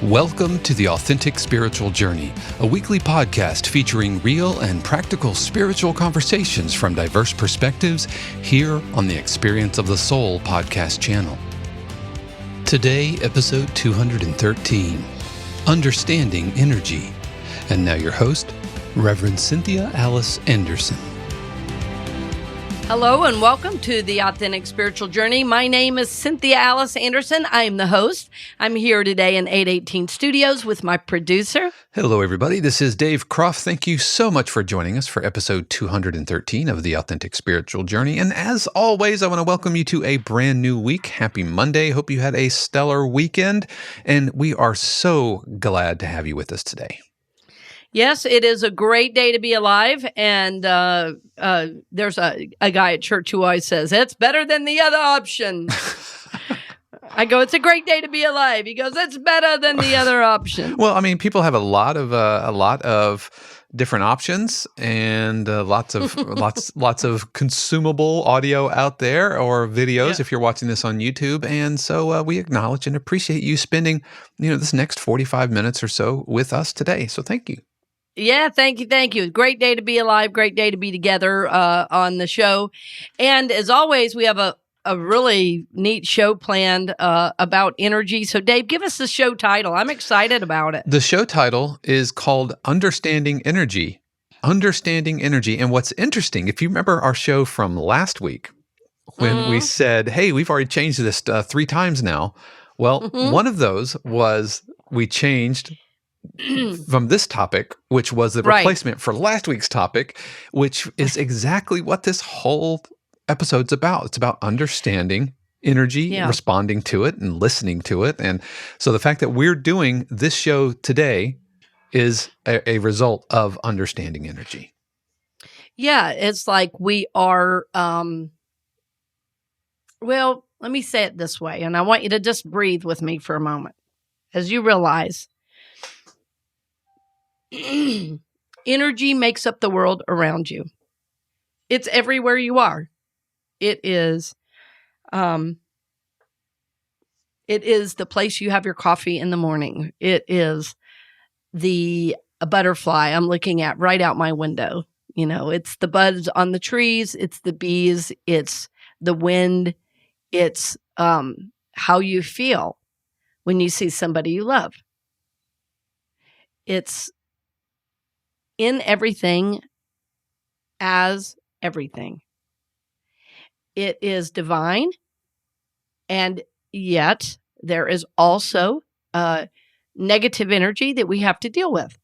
Welcome to The Authentic Spiritual Journey, a weekly podcast featuring real and practical spiritual conversations from diverse perspectives here on the Experience of the Soul podcast channel. Today, episode 213, Understanding Energy. And now your host, Reverend Cynthia Alice Anderson. Hello and welcome to the Authentic Spiritual Journey. My name is Cynthia Alice Anderson. I am the host. I'm here today in 818 Studios with my producer. Hello, everybody. This is Dave Croft. Thank you so much for joining us for episode 213 of the Authentic Spiritual Journey. And as always, I want to welcome you to a brand new week. Happy Monday. Hope you had a stellar weekend. And we are so glad to have you with us today. Yes, it is a great day to be alive, and there's a guy at church who always says, it's better than the other option. I go, it's a great day to be alive. He goes, it's better than the other option. Well, I mean, people have a lot of different options and lots of consumable audio out there or videos if you're watching this on YouTube. And so we acknowledge and appreciate you spending, this next 45 minutes or so with us today. So thank you. Yeah, thank you. Great day to be alive. Great day to be together on the show. And as always, we have a really neat show planned about energy. So Dave, give us the show title. I'm excited about it. The show title is called Understanding Energy. Understanding Energy. And what's interesting, if you remember our show from last week, when we said, hey, we've already changed this 3 times now. Well, one of those was we changed from this topic, which was the replacement for last week's topic, which is exactly what this whole episode's about. It's about understanding energy, responding to it, and listening to it. And so the fact that we're doing this show today is a result of understanding energy. Yeah, it's like we are, well, let me say it this way, and I want you to just breathe with me for a moment as you realize energy makes up the world around you. It's everywhere you are. It is the place you have your coffee in the morning. It is a butterfly I'm looking at right out my window. It's the buds on the trees. It's the bees. It's the wind. It's how you feel when you see somebody you love. It's in everything as everything. It is divine, and yet there is also negative energy that we have to deal with.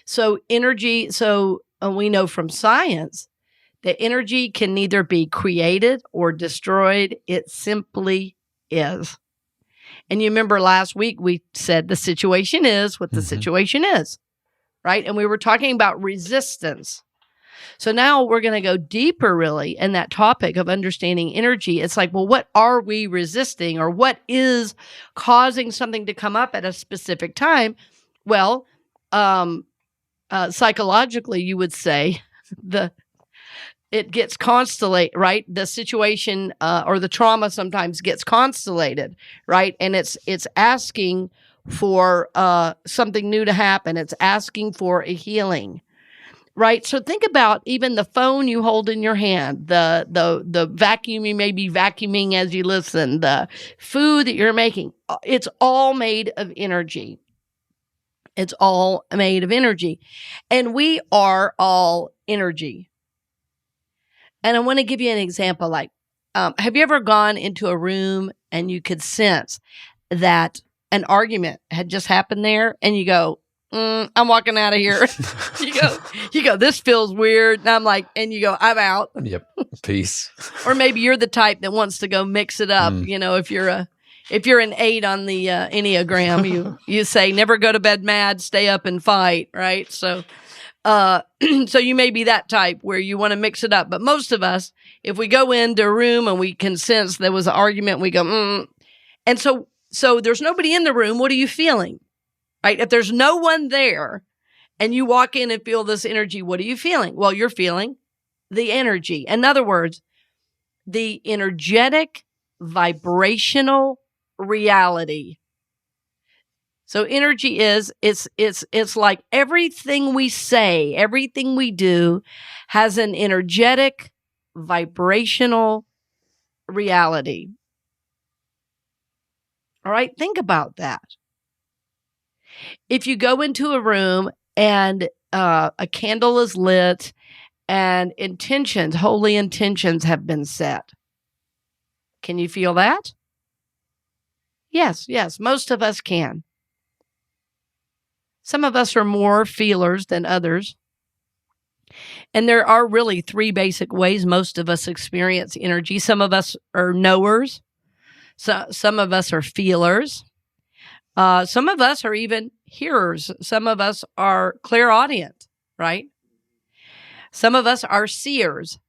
So we know from science that energy can neither be created or destroyed. It simply is. And you remember last week we said the situation is what the situation is. Right? And we were talking about resistance. So now we're going to go deeper really in that topic of understanding energy. It's like, well, what are we resisting, or what is causing something to come up at a specific time? Well, psychologically, you would say it gets constellated, right? The situation or the trauma sometimes gets constellated, right? And it's asking for something new to happen. It's asking for a healing, right? So think about even the phone you hold in your hand, the vacuum you may be vacuuming as you listen, the food that you're making. It's all made of energy. It's all made of energy. And we are all energy. And I want to give you an example. Like, have you ever gone into a room and you could sense that an argument had just happened there, and you go, I'm walking out of here. you go, this feels weird. And I'm like, and you go, I'm out. Yep. Peace. Or maybe you're the type that wants to go mix it up. If you're an 8 on the Enneagram, you say, never go to bed mad, stay up and fight. Right. So you may be that type where you want to mix it up. But most of us, if we go into a room and we can sense there was an argument, we go, And so there's nobody in the room. What are you feeling? Right? If there's no one there and you walk in and feel this energy, what are you feeling? Well, you're feeling the energy. In other words, the energetic, vibrational reality So energy is it's like everything we say, everything we do has an energetic, vibrational reality. All right, think about that. If you go into a room and a candle is lit and intentions, holy intentions have been set. Can you feel that? Yes, most of us can. Some of us are more feelers than others. And there are really three basic ways most of us experience energy. Some of us are knowers. Some of us are feelers. Some of us are even hearers. Some of us are clairaudient, right? Some of us are seers.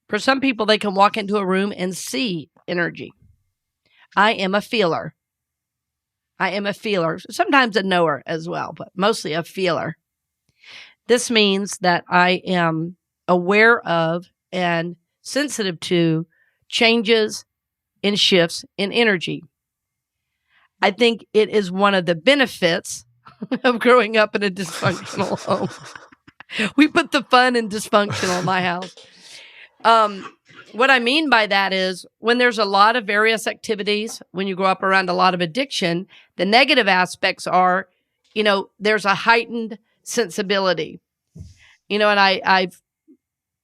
For some people, they can walk into a room and see energy. I am a feeler. Sometimes a knower as well, but mostly a feeler. This means that I am aware of and sensitive to changes and shifts in energy. I think it is one of the benefits of growing up in a dysfunctional home. We put the fun in dysfunctional in my house. What I mean by that is when there's a lot of various activities, when you grow up around a lot of addiction, the negative aspects are, there's a heightened sensibility. And I've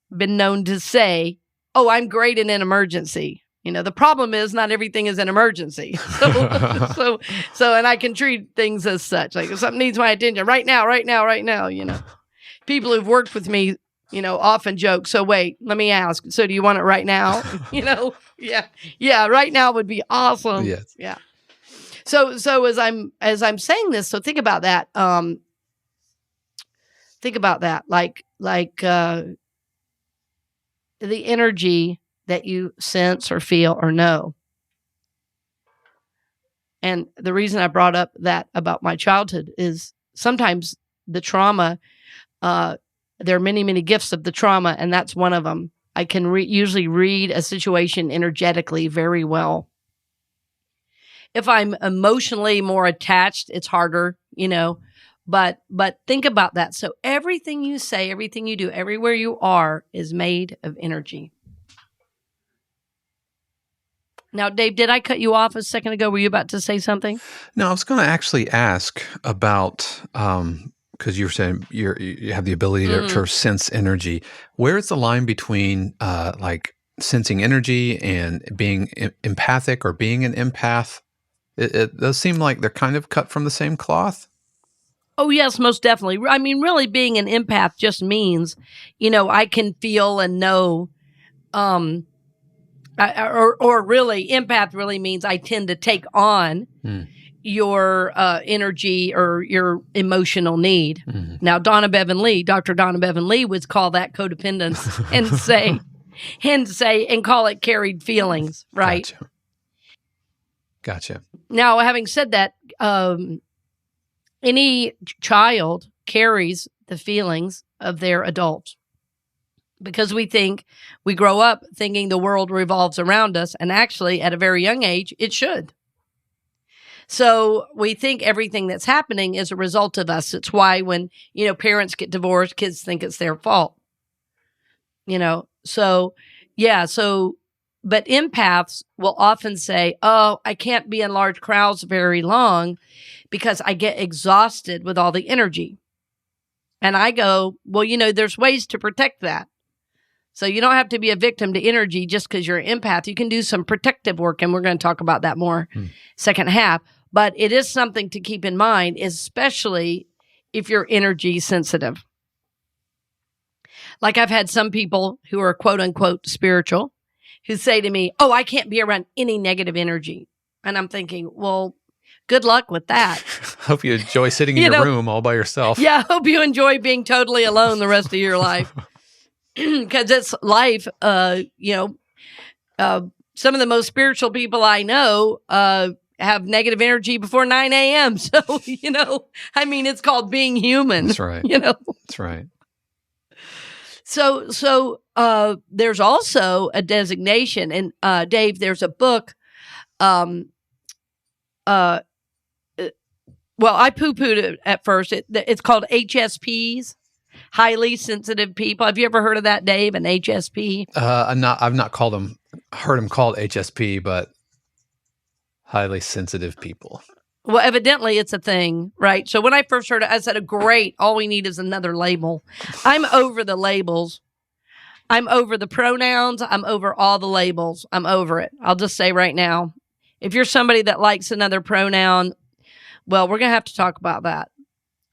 been known to say, oh, I'm great in an emergency. The problem is not everything is an emergency. So, and I can treat things as such. Like if something needs my attention right now, people who've worked with me, often joke. So wait, let me ask. So do you want it right now? Yeah. Right now would be awesome. Yes. Yeah. So as I'm saying this, so think about that. Like the energy that you sense or feel or know. And the reason I brought up that about my childhood is sometimes the trauma, there are many, many gifts of the trauma, and that's one of them. I can usually read a situation energetically very well. If I'm emotionally more attached, it's harder, but think about that. So everything you say, everything you do, everywhere you are is made of energy. Now, Dave, did I cut you off a second ago? Were you about to say something? No, I was going to actually ask about, because you were saying you have the ability to sense energy. Where is the line between like sensing energy and being empathic or being an empath? It does seem like they're kind of cut from the same cloth. Oh, yes, most definitely. I mean, really being an empath just means, I can feel and know, or really, empath really means I tend to take on your energy or your emotional need. Mm-hmm. Now, Dr. Donna Bevan Lee would call that codependence and call it carried feelings, right? Gotcha. Now, having said that, any child carries the feelings of their adult. Because we grow up thinking the world revolves around us, and actually at a very young age, it should. So we think everything that's happening is a result of us. It's why when, parents get divorced, kids think it's their fault. But empaths will often say, oh, I can't be in large crowds very long because I get exhausted with all the energy. And I go, well, there's ways to protect that. So you don't have to be a victim to energy just because you're an empath. You can do some protective work, and we're going to talk about that more second half. But it is something to keep in mind, especially if you're energy sensitive. Like I've had some people who are quote unquote spiritual who say to me, oh, I can't be around any negative energy. And I'm thinking, well, good luck with that. Hope you enjoy sitting in your room all by yourself. Yeah, hope you enjoy being totally alone the rest of your life. Because it's life, some of the most spiritual people I know have negative energy before 9 a.m. So, it's called being human. That's right. That's right. So there's also a designation. And Dave, there's a book Well, I poo-pooed it at first. It's called HSPs, highly sensitive people. Have you ever heard of that, Dave? An HSP? I've not heard them called HSP, but highly sensitive people. Well, evidently it's a thing, right? So when I first heard it, I said, great, all we need is another label. I'm over the labels. I'm over the pronouns. I'm over all the labels. I'm over it. I'll just say right now, if you're somebody that likes another pronoun, well, we're going to have to talk about that.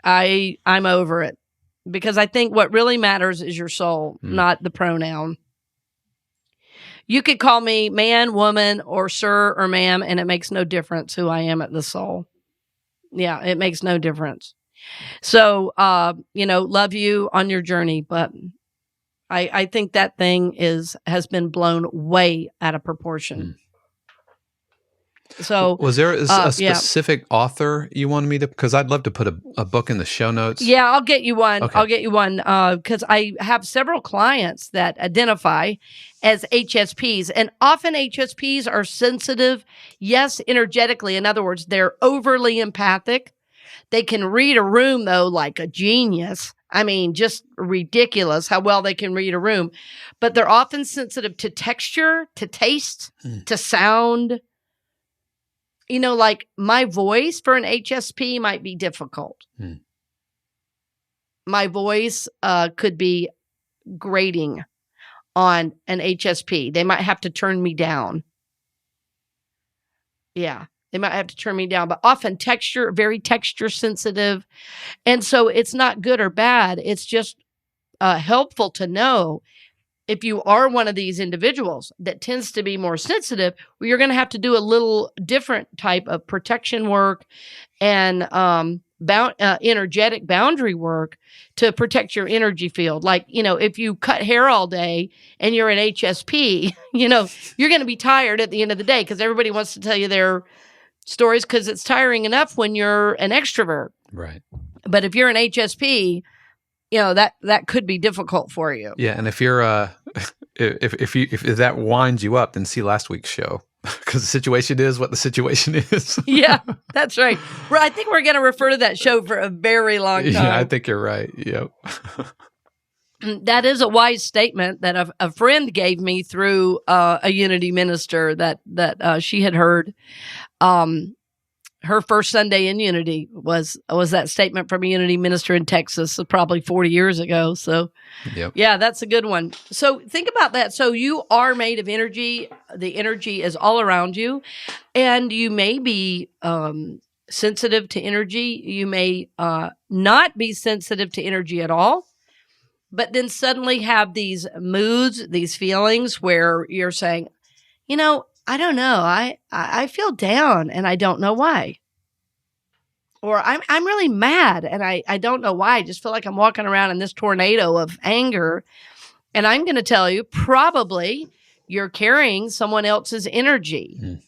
I'm over it because I think what really matters is your soul, not the pronoun. You could call me man, woman, or sir or ma'am, and it makes no difference who I am at the soul. Yeah, it makes no difference. So, love you on your journey, but I think that thing has been blown way out of proportion. So, was there a specific author you wanted me to? Because I'd love to put a book in the show notes. Yeah, I'll get you one. Okay. I'll get you one because I have several clients that identify as HSPs, and often HSPs are sensitive, yes, energetically. In other words, they're overly empathic. They can read a room, though, like a genius. I mean, just ridiculous how well they can read a room. But they're often sensitive to texture, to taste, to sound. Like my voice for an HSP might be difficult. My voice could be grating on an HSP. They might have to turn me down. Yeah, they might have to turn me down. But often very texture sensitive. And so it's not good or bad. It's just helpful to know if you are one of these individuals that tends to be more sensitive, well, you're going to have to do a little different type of protection work and energetic boundary work to protect your energy field. Like, if you cut hair all day and you're an HSP, you're going to be tired at the end of the day because everybody wants to tell you their stories because it's tiring enough when you're an extrovert. Right. But if you're an HSP, that could be difficult for you. Yeah, and if you're if that winds you up, then see last week's show because the situation is what the situation is. Yeah, that's right. I think we're going to refer to that show for a very long time. Yeah, I think you're right. Yep. That is a wise statement that a friend gave me through a Unity minister that she had heard. Her first Sunday in Unity was that statement from a Unity minister in Texas, probably 40 years ago. So, Yeah, that's a good one. So think about that. So you are made of energy. The energy is all around you, and you may be sensitive to energy. You may not be sensitive to energy at all, but then suddenly have these moods, these feelings where you're saying, I don't know. I feel down and I don't know why. Or I'm really mad and I don't know why. I just feel like I'm walking around in this tornado of anger. And I'm going to tell you, probably you're carrying someone else's energy.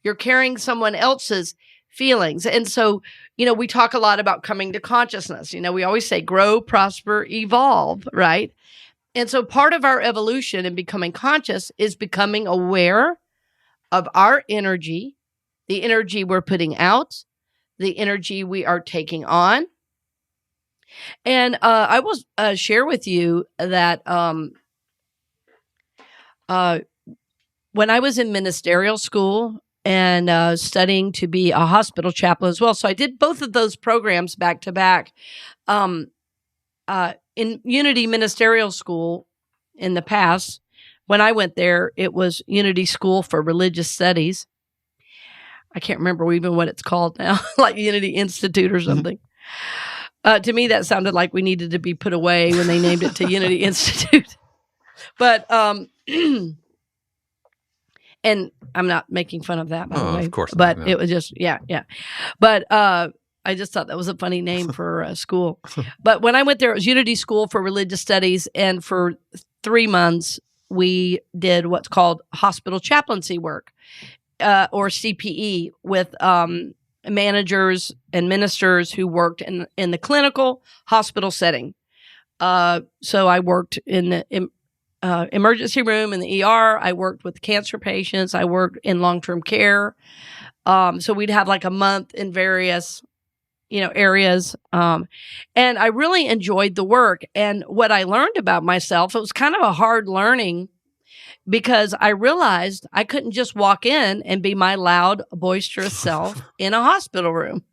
You're carrying someone else's feelings. And so, we talk a lot about coming to consciousness. We always say grow, prosper, evolve, right? And so part of our evolution in becoming conscious is becoming aware of our energy, the energy we're putting out, the energy we are taking on. And I will share with you that when I was in ministerial school and studying to be a hospital chaplain as well, so I did both of those programs back to back. In Unity Ministerial School in the past, when I went there, it was Unity School for Religious Studies. I can't remember even what it's called now, like Unity Institute or something. To me, that sounded like we needed to be put away when they named it to Unity Institute. But, and I'm not making fun of that, by the way. Of course but not, no. It was just, yeah. But I just thought that was a funny name for a school. But when I went there, it was Unity School for Religious Studies. And for 3 months, we did what's called hospital chaplaincy work, or CPE, with managers and ministers who worked in the clinical hospital setting. So I worked in the emergency room, in the ER. I worked with cancer patients. I worked in long-term care. So we'd have like a month in various areas. And I really enjoyed the work. And what I learned about myself, it was kind of a hard learning because I realized I couldn't just walk in and be my loud, boisterous self in a hospital room.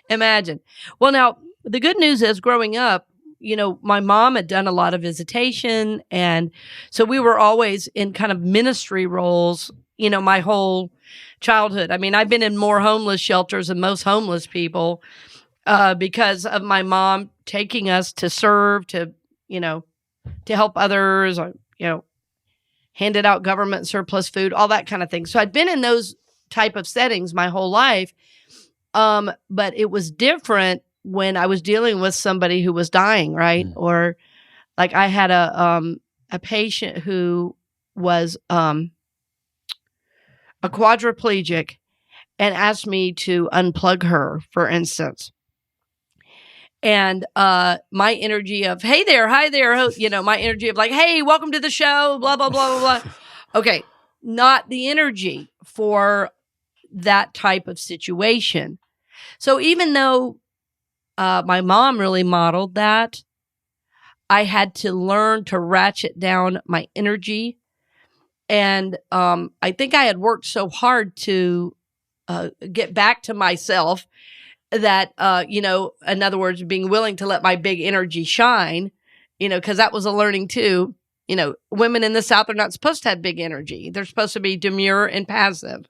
Imagine. Well, now, the good news is growing up, my mom had done a lot of visitation. And so we were always in kind of ministry roles, my whole childhood. I mean, I've been in more homeless shelters than most homeless people because of my mom taking us to serve, to help others, or, handed out government surplus food, all that kind of thing. So I'd been in those type of settings my whole life. But it was different when I was dealing with somebody who was dying, right? Or like I had a patient who was a quadriplegic and asked me to unplug her, for instance. And my energy of, hey there, hi there, my energy of like, hey, welcome to the show, blah, blah, blah, blah, blah. Okay, not the energy for that type of situation. So even though my mom really modeled that, I had to learn to ratchet down my energy. And I think I had worked so hard to get back to myself that, in other words, being willing to let my big energy shine, because that was a learning too. Women in the South are not supposed to have big energy. They're supposed to be demure and passive.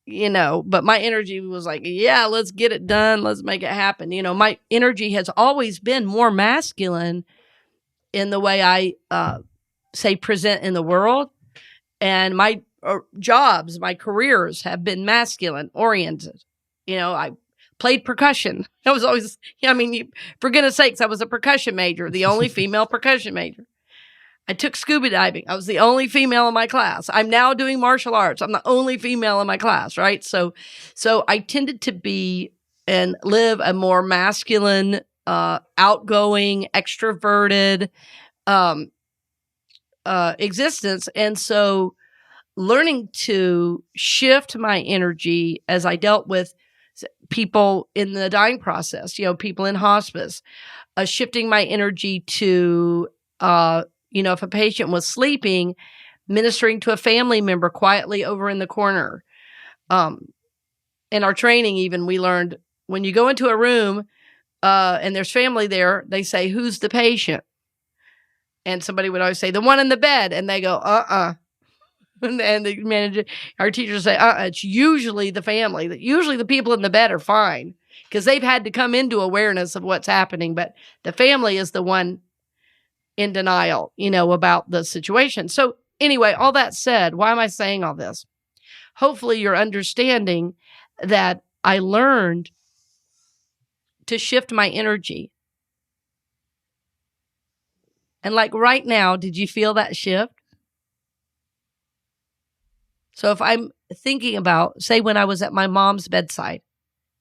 But my energy was like, yeah, let's get it done. Let's make it happen. My energy has always been more masculine in the way I say present in the world. And my jobs, my careers have been masculine oriented. I played percussion. I was always, for goodness sakes, I was a percussion major, the only female percussion major. I took scuba diving. I was the only female in my class. I'm now doing martial arts. I'm the only female in my class, right? So I tended to be and live a more masculine, outgoing, extroverted existence. And so learning to shift my energy as I dealt with people in the dying process, people in hospice, shifting my energy to if a patient was sleeping, ministering to a family member quietly over in the corner. In our training, even, we learned when you go into a room and there's family there, they say, who's the patient? And somebody would always say, the one in the bed. And they go, And the manager, our teachers say, it's usually the family. Usually the people in the bed are fine because they've had to come into awareness of what's happening. But the family is the one in denial, about the situation. So anyway, all that said, why am I saying all this? Hopefully you're understanding that I learned to shift my energy. And like right now, did you feel that shift? So if I'm thinking about, say, when I was at my mom's bedside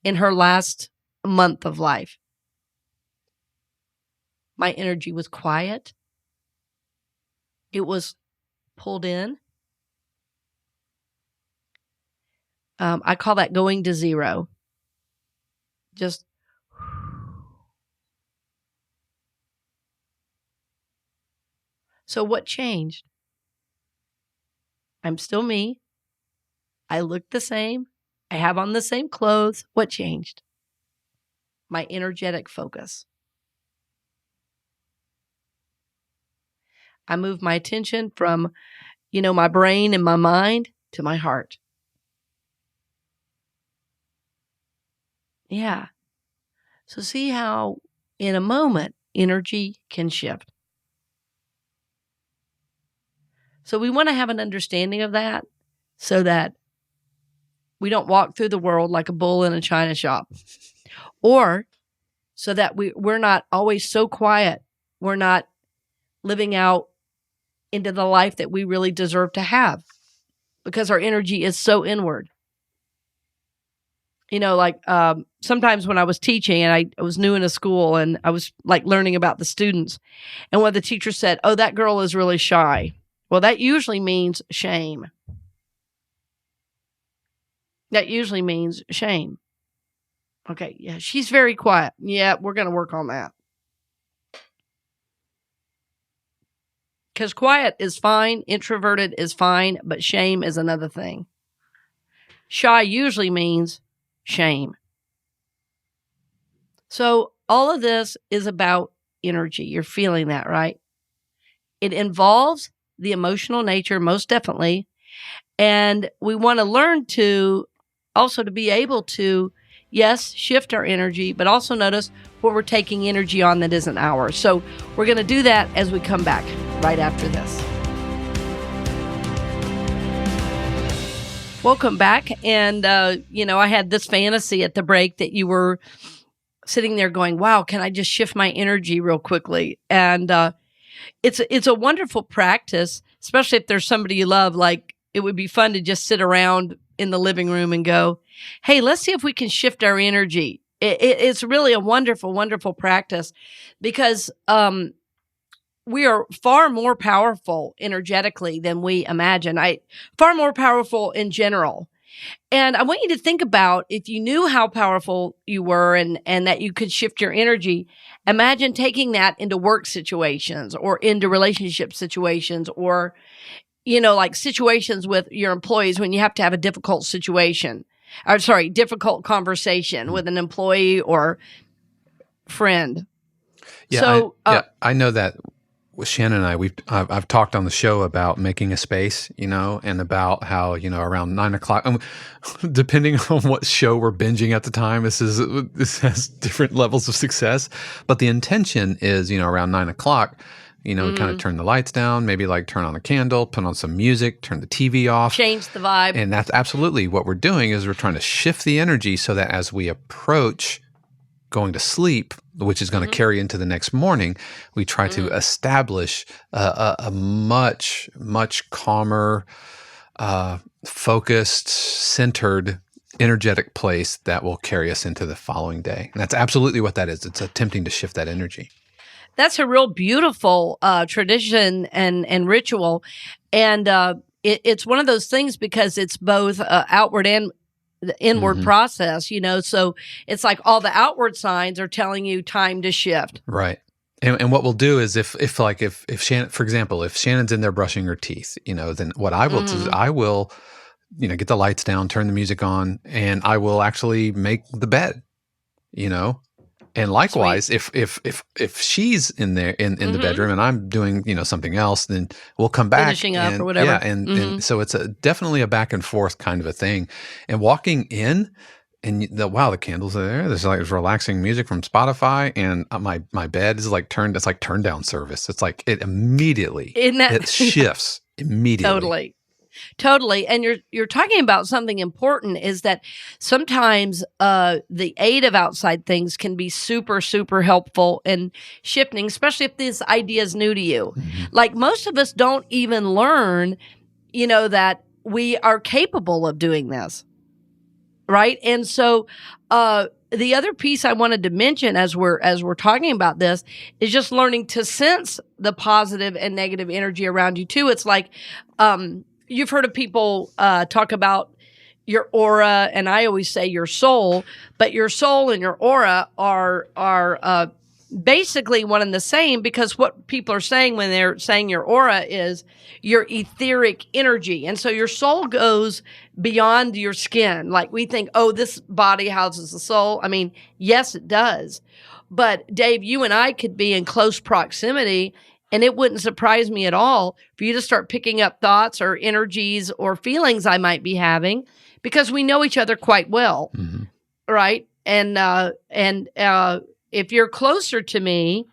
in her last month of life, my energy was quiet. It was pulled in. I call that going to zero. Just so what changed? I'm still me. I look the same. I have on the same clothes. What changed? My energetic focus. I moved my attention from, my brain and my mind to my heart. Yeah. So see how in a moment energy can shift. So we want to have an understanding of that so that we don't walk through the world like a bull in a china shop, or so that we're not always so quiet. We're not living out into the life that we really deserve to have because our energy is so inward. Sometimes when I was teaching and I was new in a school and I was like learning about the students, and one of the teachers said, "Oh, that girl is really shy." Well, that usually means shame. That usually means shame. Okay, yeah, she's very quiet. Yeah, we're going to work on that. Because quiet is fine, introverted is fine, but shame is another thing. Shy usually means shame. So all of this is about energy. You're feeling that, right? It involves the emotional nature, most definitely. And we want to learn to also to be able to, yes, shift our energy, but also notice where we're taking energy on that isn't ours. So we're going to do that as we come back right after this. Welcome back. And, I had this fantasy at the break that you were sitting there going, wow, can I just shift my energy real quickly? And it's a wonderful practice, especially if there's somebody you love. Like, it would be fun to just sit around in the living room and go, hey, let's see if we can shift our energy. It's really a wonderful, wonderful practice because we are far more powerful energetically than we imagine. Far more powerful in general. And I want you to think about, if you knew how powerful you were and that you could shift your energy, imagine taking that into work situations or into relationship situations or, like situations with your employees when you have to have a difficult difficult conversation with an employee or friend. Yeah, I know that with Shannon and I, I've talked on the show about making a space, and about how, around 9:00, depending on what show we're binging at the time, this has different levels of success, but the intention is, around 9:00, kind of turn the lights down, maybe like turn on a candle, put on some music, turn the TV off. Change the vibe. And that's absolutely what we're doing, is we're trying to shift the energy so that as we approach going to sleep, which is going to carry into the next morning, we try to establish a much, much calmer, focused, centered, energetic place that will carry us into the following day. And that's absolutely what that is. It's attempting to shift that energy. That's a real beautiful tradition and ritual. And it's one of those things because it's both outward and the inward process, so it's like all the outward signs are telling you time to shift. Right. And what we'll do is if Shannon, for example, if Shannon's in there brushing her teeth, then what I will do is I will, get the lights down, turn the music on, and I will actually make the bed, And likewise, if she's in there in the bedroom and I'm doing something else, then we'll come back finishing up or whatever. Yeah, and so it's definitely a back and forth kind of a thing. And walking in, and the candles are there. There's like relaxing music from Spotify, and my bed is like turned. It's like turn down service. It's like it immediately it shifts immediately. Totally. And you're talking about something important, is that sometimes the aid of outside things can be super, super helpful in shifting, especially if this idea is new to you. Like, most of us don't even learn, that we are capable of doing this. Right. And so the other piece I wanted to mention as we're talking about this is just learning to sense the positive and negative energy around you too. It's like, you've heard of people talk about your aura, and I always say your soul, but your soul and your aura are basically one and the same, because what people are saying when they're saying your aura is your etheric energy. And so your soul goes beyond your skin. Like, we think, oh, this body houses the soul. I mean, yes, it does. But Dave, you and I could be in close proximity, and it wouldn't surprise me at all for you to start picking up thoughts or energies or feelings I might be having, because we know each other quite well, right? And if you're closer to me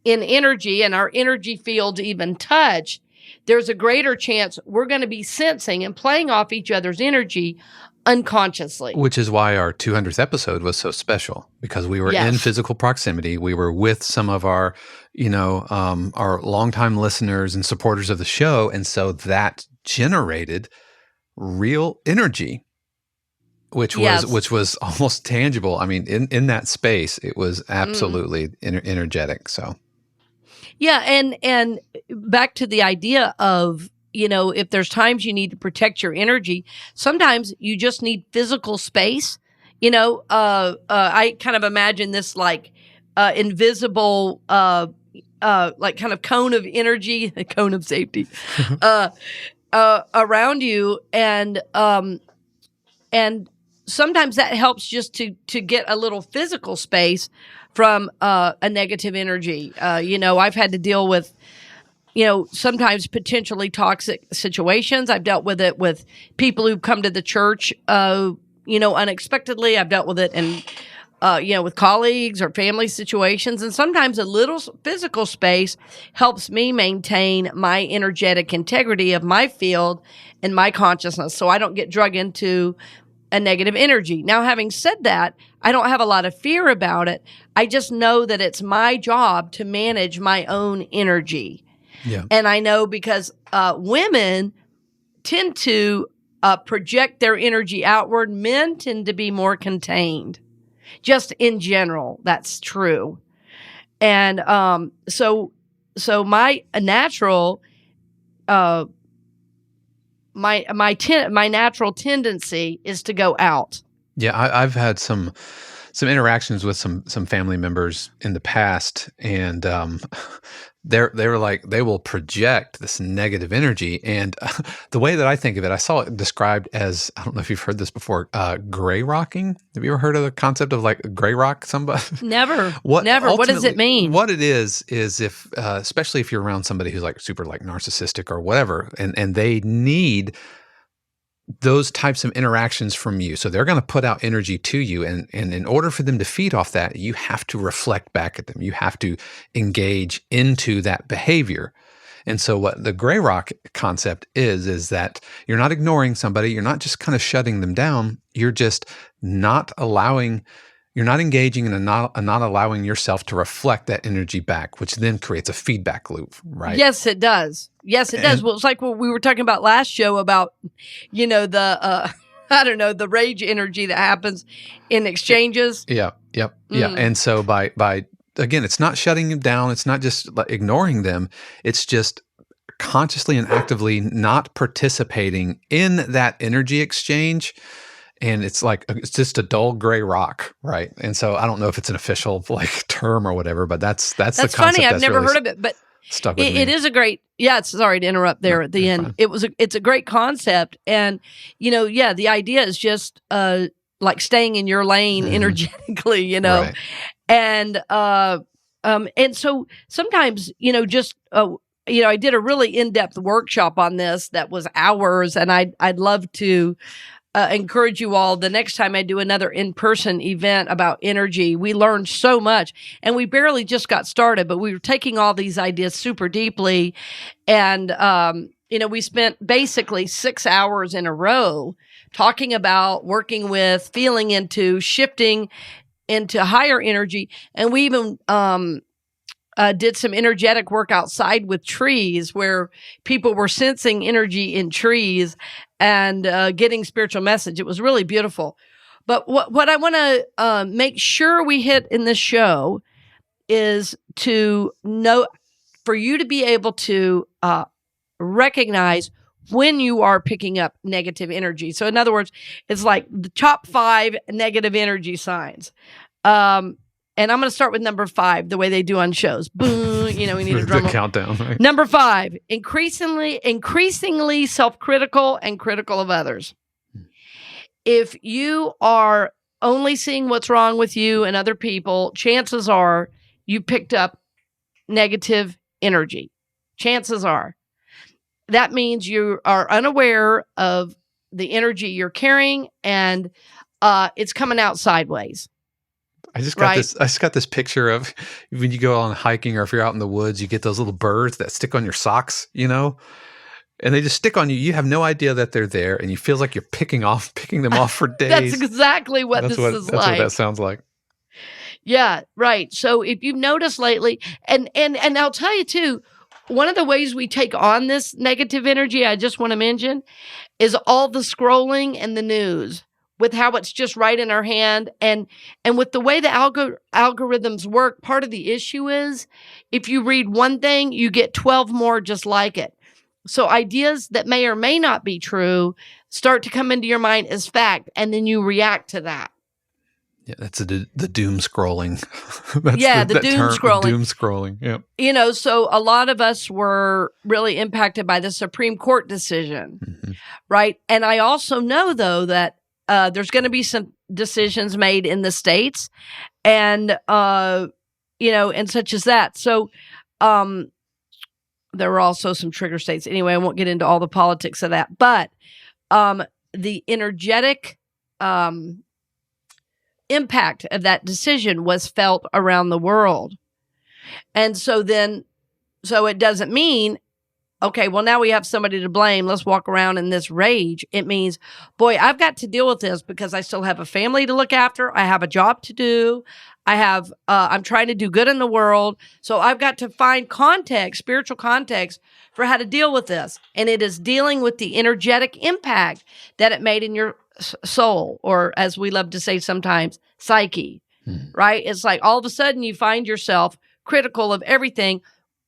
in energy and our energy fields even touch, there's a greater chance we're going to be sensing and playing off each other's energy unconsciously. Which is why our 200th episode was so special, because we were in physical proximity. We were with some of our, our longtime listeners and supporters of the show. And so that generated real energy, which was almost tangible. I mean, in that space, it was absolutely energetic. So, yeah. And back to the idea of, if there's times you need to protect your energy, sometimes you just need physical space, I kind of imagine this like invisible, like kind of cone of energy, a cone of safety, around you, and sometimes that helps just to get a little physical space from a negative energy. I've had to deal with sometimes potentially toxic situations. I've dealt with it with people who've come to the church, unexpectedly. I've dealt with it with colleagues or family situations. And sometimes a little physical space helps me maintain my energetic integrity of my field and my consciousness so I don't get drug into a negative energy. Now, having said that, I don't have a lot of fear about it. I just know that it's my job to manage my own energy. Yeah. And I know because women tend to project their energy outward. Men tend to be more contained. Just in general, that's true. And so my natural my natural tendency is to go out. Yeah, I've had some interactions with some family members in the past, and they were like, they will project this negative energy, and the way that I think of it, I saw it described as, I don't know if you've heard this before, gray rocking. Have you ever heard of the concept of like gray rock somebody? Never. Never. What does it mean? What it is if, especially if you're around somebody who's like super like narcissistic or whatever, and they need those types of interactions from you. So they're going to put out energy to you. And in order for them to feed off that, you have to reflect back at them. You have to engage into that behavior. And so what the gray rock concept is that you're not ignoring somebody. You're not just kind of shutting them down. You're just you're not engaging and not allowing yourself to reflect that energy back, which then creates a feedback loop, right? Yes, it does. Yes, it does. Well, it's like what we were talking about last show about, the the rage energy that happens in exchanges. Yeah. Yep. Yeah. And so by again, it's not shutting them down. It's not just ignoring them. It's just consciously and actively not participating in that energy exchange. And it's just a dull gray rock, right? And so I don't know if it's an official like term or whatever, but that's the concept. Funny. I've never heard of it, but stuck with me. It is a great. Yeah, sorry to interrupt there at the end. Fine. It's a great concept, and the idea is just like staying in your lane energetically, Right. and so sometimes I did a really in-depth workshop on this that was hours, and I'd love to encourage you all the next time I do another in-person event about energy. We learned so much, and we barely just got started, but we were taking all these ideas super deeply. And, we spent basically 6 hours in a row talking about working with, feeling into, shifting into higher energy. And we even, did some energetic work outside with trees where people were sensing energy in trees and getting spiritual message. It was really beautiful. But what I want to make sure we hit in this show is to know, for you to be able to recognize when you are picking up negative energy. So in other words, it's like the top 5 negative energy signs. And I'm going to start with number 5, the way they do on shows. Boom, we need a drum. The countdown. Right? Number 5, increasingly self-critical and critical of others. If you are only seeing what's wrong with you and other people, chances are you picked up negative energy. Chances are. That means you are unaware of the energy you're carrying, and it's coming out sideways. I just got this picture of when you go on hiking, or if you're out in the woods, you get those little birds that stick on your socks, and they just stick on you. You have no idea that they're there, and you feel like you're picking them off for days. That's exactly what That's is like. That's what that sounds like. Yeah, right. So if you've noticed lately, and I'll tell you too, one of the ways we take on this negative energy, I just want to mention, is all the scrolling and the news. With how it's just right in our hand, and with the way the algorithms work, part of the issue is if you read one thing, you get 12 more just like it. So ideas that may or may not be true start to come into your mind as fact, and then you react to that. Yeah, that's the doom scrolling. That's Yeah, the that doom term, scrolling. doom scrolling. Yeah. So a lot of us were really impacted by the Supreme Court decision, right? And I also know, though, that there's going to be some decisions made in the states and, and such as that. So there were also some trigger states. Anyway, I won't get into all the politics of that. But the energetic impact of that decision was felt around the world. And so it doesn't mean, okay, well, now we have somebody to blame. Let's walk around in this rage. It means, boy, I've got to deal with this because I still have a family to look after. I have a job to do. I'm trying to do good in the world. So I've got to find context, spiritual context for how to deal with this. And it is dealing with the energetic impact that it made in your soul, or as we love to say sometimes, psyche, right? It's like all of a sudden you find yourself critical of everything.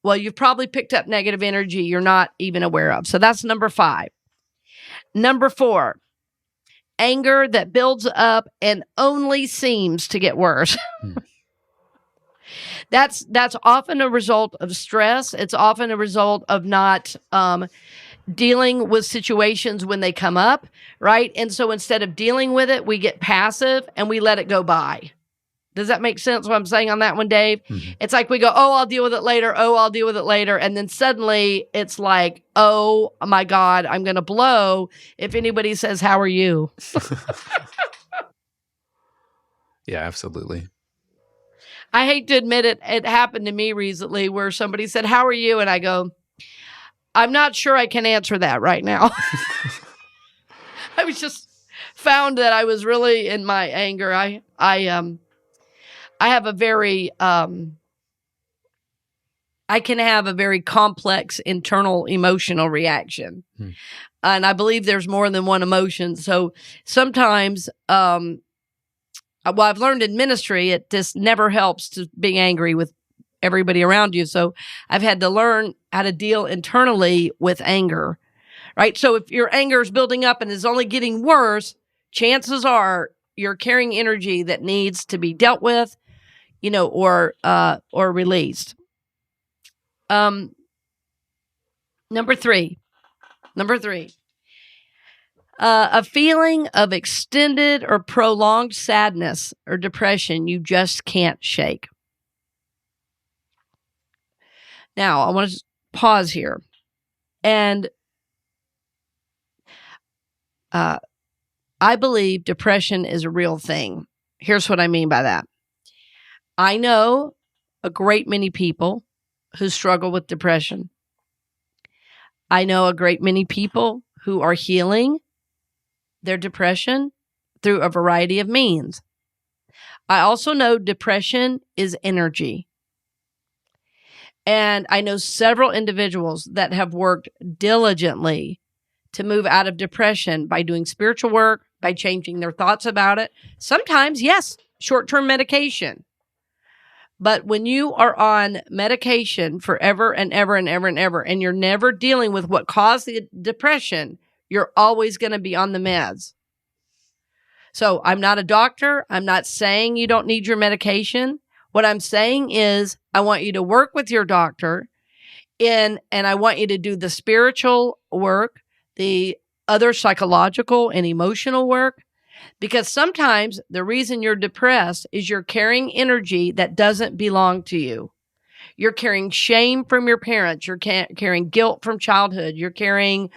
Well, you've probably picked up negative energy you're not even aware of. So that's number 5. Number 4, anger that builds up and only seems to get worse. That's often a result of stress. It's often a result of not dealing with situations when they come up, right? And so instead of dealing with it, we get passive and we let it go by. Does that make sense what I'm saying on that one, Dave? It's like we go, oh, I'll deal with it later. Oh, I'll deal with it later. And then suddenly it's like, oh my God, I'm going to blow if anybody says, how are you? Yeah, absolutely. I hate to admit it. It happened to me recently where somebody said, how are you? And I go, I'm not sure I can answer that right now. I was just found that I was really in my anger. I have a very, I can have a very complex internal emotional reaction. And I believe there's more than one emotion. So sometimes, well, I've learned in ministry, it just never helps to being angry with everybody around you. So I've had to learn how to deal internally with anger, right? So if your anger is building up and is only getting worse, chances are you're carrying energy that needs to be dealt with, or released. Number three, a feeling of extended or prolonged sadness or depression you just can't shake. Now, I want to pause here. And I believe depression is a real thing. Here's what I mean by that. I know a great many people who struggle with depression. I know a great many people who are healing their depression through a variety of means. I also know depression is energy. And I know several individuals that have worked diligently to move out of depression by doing spiritual work, by changing their thoughts about it. Sometimes, yes, short-term medication. But when you are on medication forever and ever and ever and ever, and you're never dealing with what caused the depression, you're always going to be on the meds. So I'm not a doctor. I'm not saying you don't need your medication. What I'm saying is I want you to work with your doctor and I want you to do the spiritual work, the other psychological and emotional work, because sometimes the reason you're depressed is you're carrying energy that doesn't belong to you. You're carrying shame from your parents. You're carrying guilt from childhood. You're carrying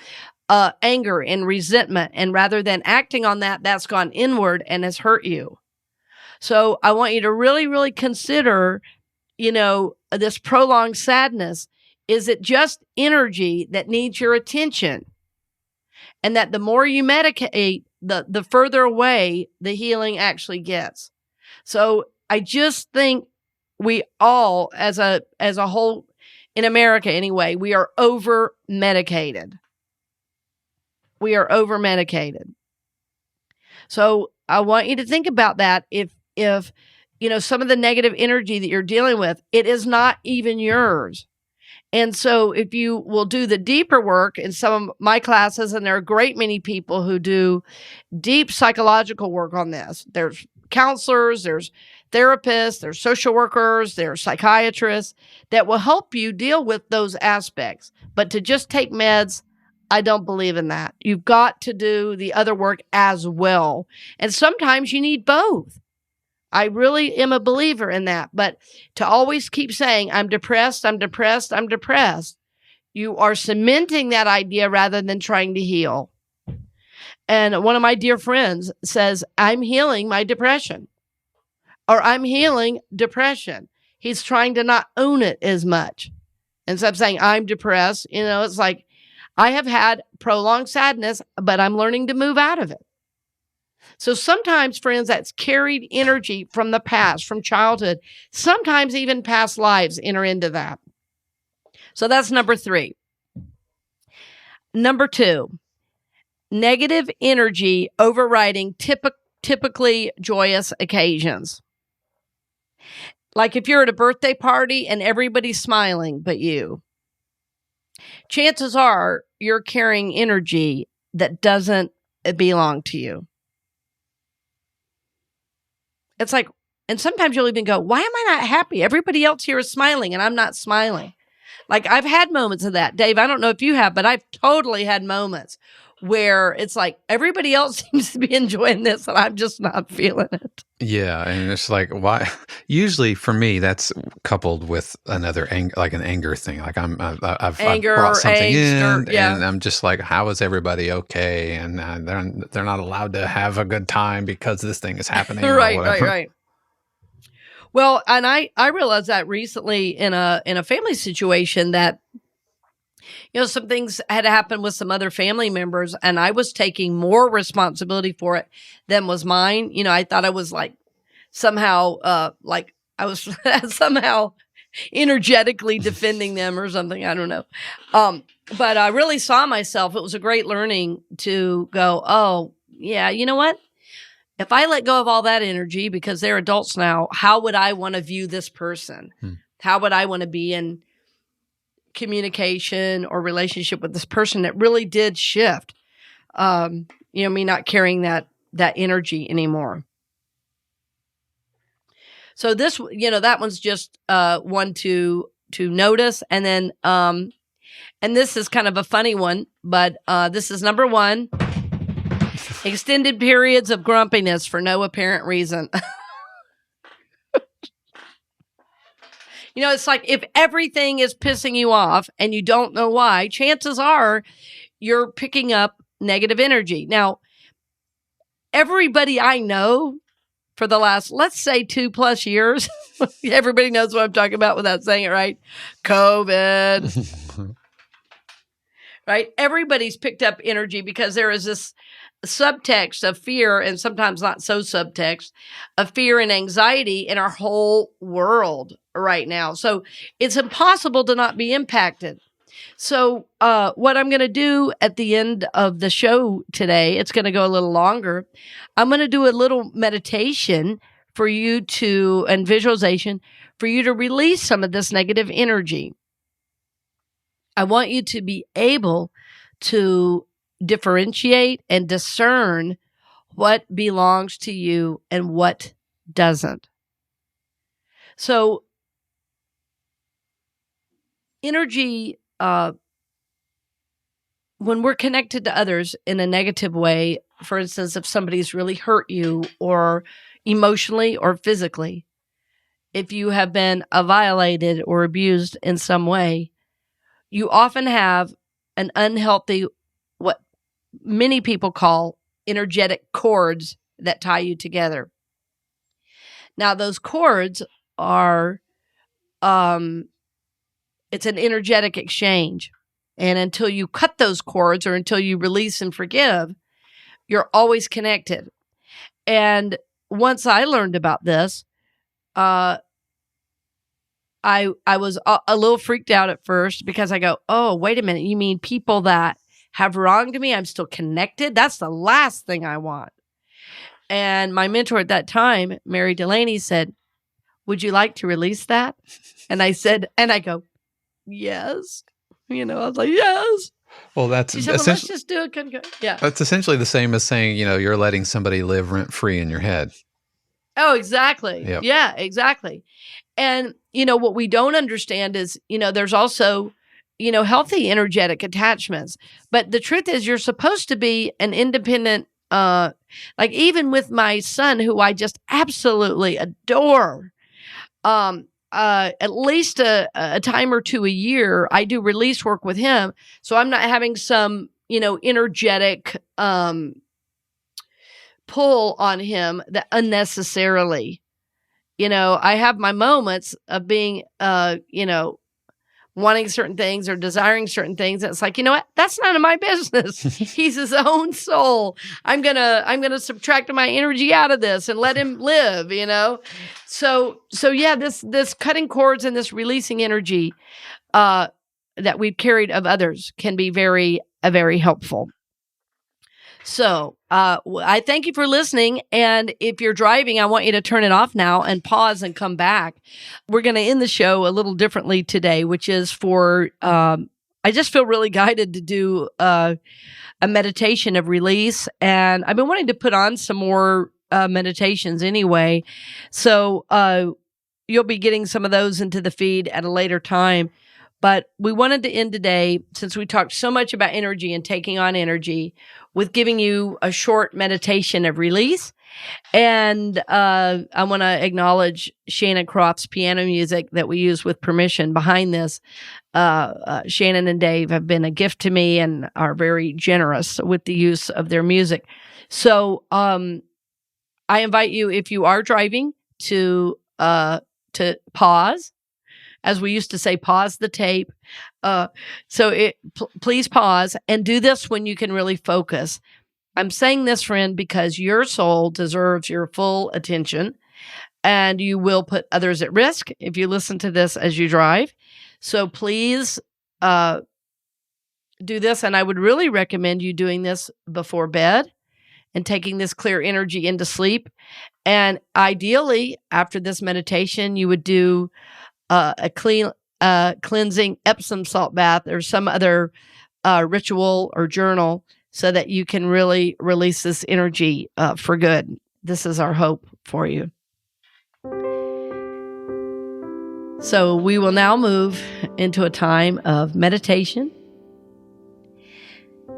anger and resentment. And rather than acting on that, that's gone inward and has hurt you. So I want you to really, really consider, this prolonged sadness. Is it just energy that needs your attention? And that the more you medicate, the further away the healing actually gets. So I just think we all, as a whole, in America anyway, we are over medicated. We are over medicated. So I want you to think about that. If some of the negative energy that you're dealing with, it is not even yours. And so if you will do the deeper work in some of my classes, and there are a great many people who do deep psychological work on this. There's counselors, there's therapists, there's social workers, there's psychiatrists that will help you deal with those aspects. But to just take meds, I don't believe in that. You've got to do the other work as well. And sometimes you need both. I really am a believer in that. But to always keep saying, I'm depressed, I'm depressed, I'm depressed, you are cementing that idea rather than trying to heal. And one of my dear friends says, I'm healing my depression, or I'm healing depression. He's trying to not own it as much. Instead of saying, I'm depressed, it's like, I have had prolonged sadness, but I'm learning to move out of it. So sometimes, friends, that's carried energy from the past, from childhood. Sometimes even past lives enter into that. So that's number 3. Number 2, negative energy overriding typically joyous occasions. Like if you're at a birthday party and everybody's smiling but you, chances are you're carrying energy that doesn't belong to you. It's like, and sometimes you'll even go, why am I not happy? Everybody else here is smiling and I'm not smiling. Like I've had moments of that. Dave, I don't know if you have, but I've totally had moments where it's like everybody else seems to be enjoying this and I'm just not feeling it. Yeah, and it's like, why? Usually for me, that's coupled with another an anger thing. Like I've brought something in, and I'm just like, how is everybody okay? And they're not allowed to have a good time because this thing is happening. Right. Well, and I realized that recently in a family situation that, some things had happened with some other family members and I was taking more responsibility for it than was mine. I thought I was like somehow, I was somehow energetically defending them or something. I don't know. But I really saw myself. It was a great learning to go, oh yeah, you know what? If I let go of all that energy because they're adults now, how would I want to view this person? How would I want to be in communication or relationship with this person? That really did shift, me not carrying that energy anymore. So this, that one's just one to notice. And then, and this is kind of a funny one, but this is number 1, extended periods of grumpiness for no apparent reason. It's like if everything is pissing you off and you don't know why, chances are you're picking up negative energy. Now, everybody I know for the last, let's say 2+ years, everybody knows what I'm talking about without saying it right. COVID. Right? Everybody's picked up energy because there is this subtext of fear, and sometimes not so subtext, of fear and anxiety in our whole world right now. So it's impossible to not be impacted. So what I'm going to do at the end of the show today, it's going to go a little longer. I'm going to do a little meditation for you and visualization for you to release some of this negative energy. I want you to be able to differentiate and discern what belongs to you and what doesn't. So energy, when we're connected to others in a negative way, for instance, if somebody's really hurt you or emotionally or physically, if you have been violated or abused in some way, you often have an unhealthy, what many people call energetic cords that tie you together. Now, those cords are, it's an energetic exchange. And until you cut those cords or until you release and forgive, you're always connected. And once I learned about this, I was a little freaked out at first because I go, oh, wait a minute. You mean people that have wronged me, I'm still connected? That's the last thing I want. And my mentor at that time, Mary Delaney, said, would you like to release that? And I said, and I go, yes. I was like, yes. Well, that's she said, well, let's just do it. Yeah. That's essentially the same as saying, you're letting somebody live rent free in your head. Oh, exactly. Yep. Yeah, exactly. And, what we don't understand is, there's also, healthy energetic attachments. But the truth is, you're supposed to be an independent, like even with my son, who I just absolutely adore, at least a time or two a year, I do release work with him. So I'm not having some, energetic, pull on him that unnecessarily. I have my moments of being, wanting certain things or desiring certain things. And it's like, you know what? That's none of my business. He's his own soul. I'm gonna subtract my energy out of this and let him live, So yeah, this cutting cords and this releasing energy that we've carried of others can be very, very helpful. So I thank you for listening. And if you're driving, I want you to turn it off now and pause and come back. We're going to end the show a little differently today, which is for, I just feel really guided to do a meditation of release. And I've been wanting to put on some more meditations anyway. So you'll be getting some of those into the feed at a later time. But we wanted to end today, since we talked so much about energy and taking on energy, with giving you a short meditation of release. And I want to acknowledge Shannon Croft's piano music that we use with permission behind this. Shannon and Dave have been a gift to me and are very generous with the use of their music. So I invite you, if you are driving, to pause. As we used to say, pause the tape. Please pause and do this when you can really focus. I'm saying this, friend, because your soul deserves your full attention, and you will put others at risk if you listen to this as you drive. So please do this, and I would really recommend you doing this before bed and taking this clear energy into sleep. And ideally, after this meditation, you would do a cleansing Epsom salt bath or some other ritual or journal, so that you can really release this energy for good. This is our hope for you. So we will now move into a time of meditation.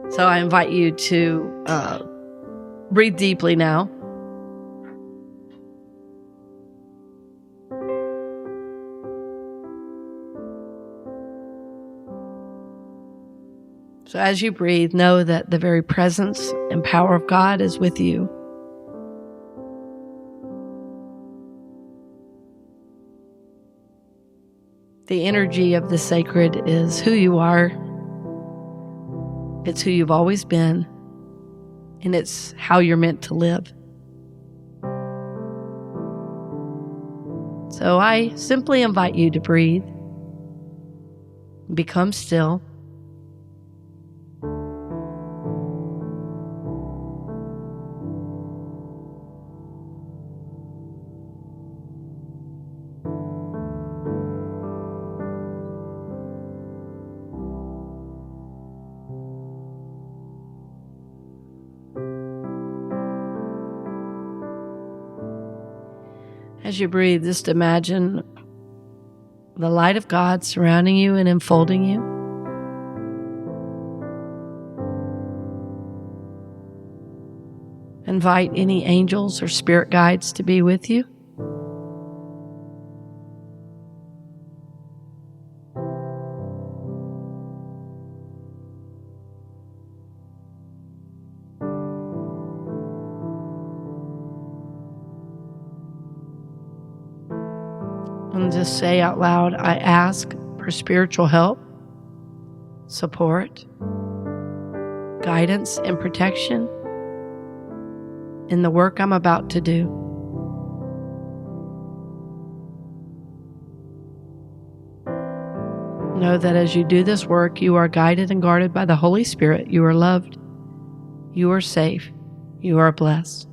So I invite you to breathe deeply now. So as you breathe, know that the very presence and power of God is with you. The energy of the sacred is who you are. It's who you've always been. And it's how you're meant to live. So I simply invite you to breathe, become still, as you breathe, just imagine the light of God surrounding you and enfolding you. Invite any angels or spirit guides to be with you. And just say out loud, I ask for spiritual help, support, guidance, and protection in the work I'm about to do. Know that as you do this work, you are guided and guarded by the Holy Spirit. You are loved. You are safe. You are blessed.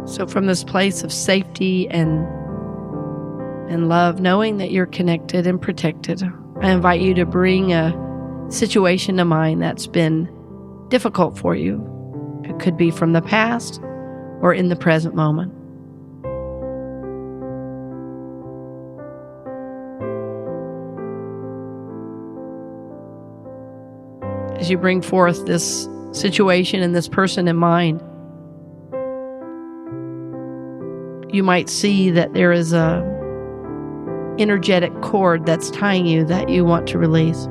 So from this place of safety and and love, knowing that you're connected and protected. I invite you to bring a situation to mind that's been difficult for you. It could be from the past or in the present moment. As you bring forth this situation and this person in mind, you might see that there is a energetic cord that's tying you that you want to release.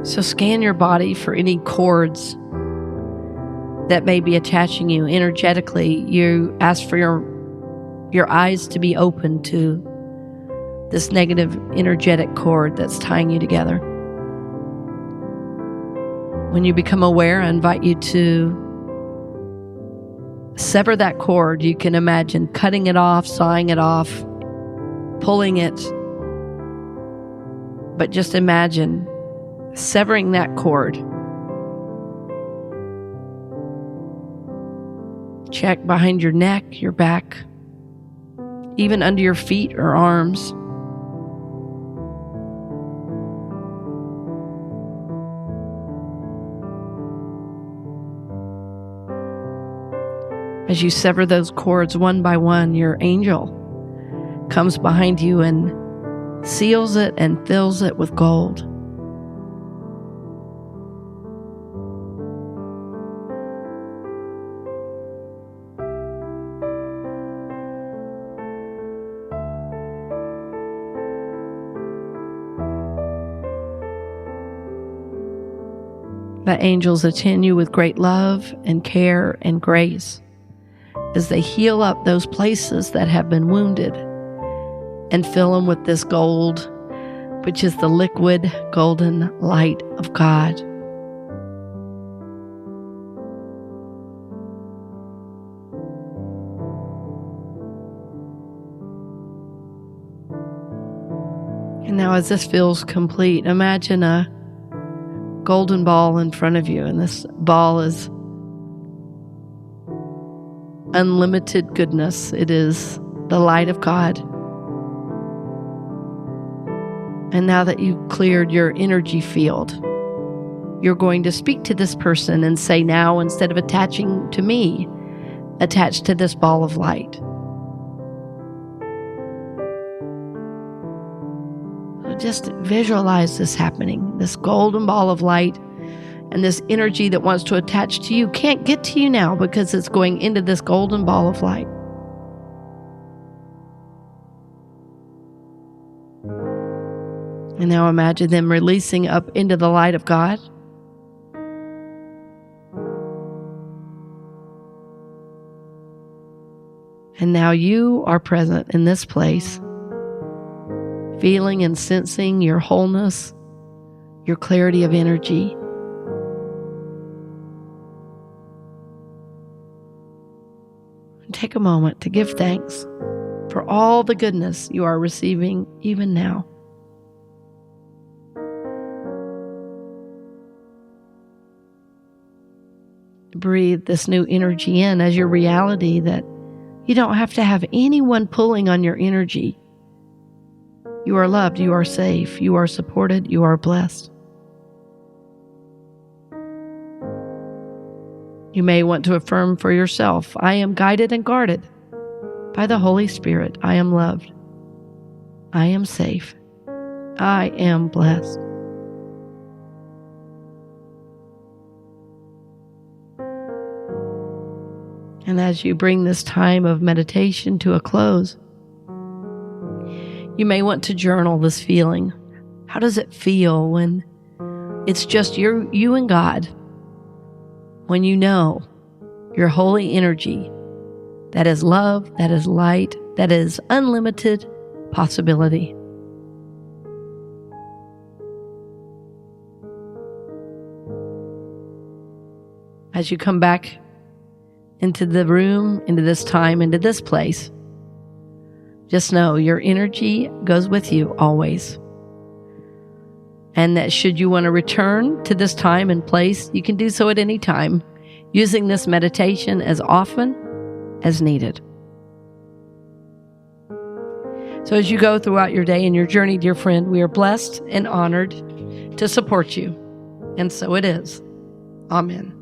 So scan your body for any cords that may be attaching you energetically. You ask for your eyes to be open to this negative energetic cord that's tying you together. When you become aware, I invite you to sever that cord. You can imagine cutting it off, sawing it off, pulling it. But just imagine severing that cord. Check behind your neck, your back, even under your feet or arms. As you sever those cords one by one, your angel comes behind you and seals it and fills it with gold. The angels attend you with great love and care and grace as they heal up those places that have been wounded and fill them with this gold, which is the liquid golden light of God. And now as this feels complete, imagine a golden ball in front of you, and this ball is unlimited goodness. It is the light of God. And now that you've cleared your energy field, you're going to speak to this person and say, now, instead of attaching to me, attach to this ball of light. So just visualize this happening. This golden ball of light and this energy that wants to attach to you can't get to you now because it's going into this golden ball of light. And now imagine them releasing up into the light of God. And now you are present in this place, feeling and sensing your wholeness, your clarity of energy. And take a moment to give thanks for all the goodness you are receiving even now. Breathe this new energy in as your reality that you don't have to have anyone pulling on your energy. You are loved, you are safe, you are supported, you are blessed. You may want to affirm for yourself, I am guided and guarded by the Holy Spirit. I am loved. I am safe. I am blessed. And as you bring this time of meditation to a close, you may want to journal this feeling. How does it feel when it's just you and God? When you know your holy energy, that is love, that is light, that is unlimited possibility. As you come back into the room, into this time, into this place, just know your energy goes with you always. And that should you want to return to this time and place, you can do so at any time. using this meditation as often as needed. So as you go throughout your day and your journey, dear friend, we are blessed and honored to support you. And so it is. Amen.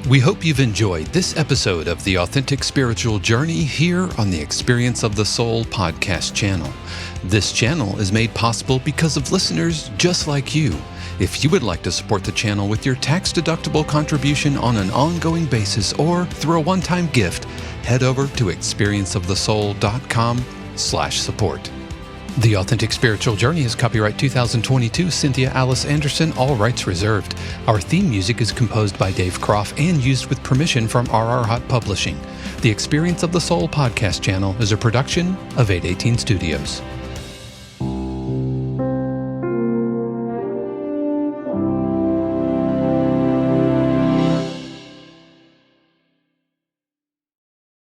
We hope you've enjoyed this episode of The Authentic Spiritual Journey here on the Experience of the Soul podcast channel. This channel is made possible because of listeners just like you. If you would like to support the channel with your tax-deductible contribution on an ongoing basis or through a one-time gift, head over to experienceofthesoul.com/support. The Authentic Spiritual Journey is copyright 2022, Cynthia Alice Anderson, all rights reserved. Our theme music is composed by Dave Croft and used with permission from RR Hot Publishing. The Experience of the Soul podcast channel is a production of 818 Studios.